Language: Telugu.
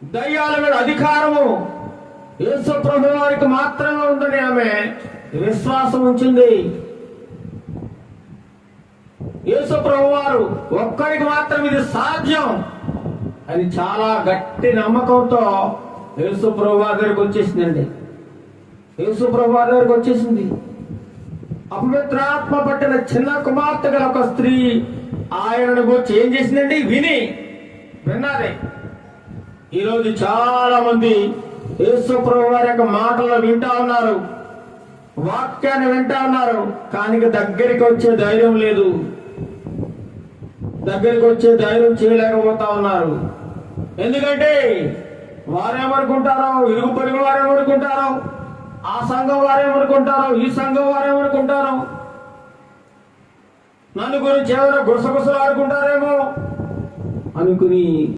దయ్యాల మీద అధికారము యేసు ప్రభు వారికి మాత్రమే ఉందని ఆమె విశ్వాసం ఉంచింది. యేసు ప్రభు వారు ఒక్కరికి మాత్రం ఇది సాధ్యం అని చాలా గట్టి నమ్మకంతో యేసు ప్రభు వారి దగ్గరికి వచ్చేసిందండి. యేసు ప్రభు వారి దగ్గరికి వచ్చేసింది. అపవిత్రాత్మ పట్టిన చిన్న కుమార్తె గల ఒక స్త్రీ ఆయనను గురించి ఏం చేసిందండి? విన్నారే. ఈరోజు చాలా మంది యేసు ప్రభు వారి యొక్క మాటలు వింటా ఉన్నారు, వాక్యాన్ని వింటా ఉన్నారు, కానీ దగ్గరికి వచ్చే ధైర్యం లేదు, దగ్గరికి వచ్చే ధైర్యం చేయలేకపోతా ఉన్నారు. ఎందుకంటే వారేమనుకుంటారో, ఇరుగు పొరుగు వారేమనుకుంటారో, ఆ సంఘం వారేమనుకుంటారో, ఈ సంఘం వారేమనుకుంటారో, నన్ను గురించి ఎవరో గుసగుసలు ఆడుకుంటారేమో అనుకుని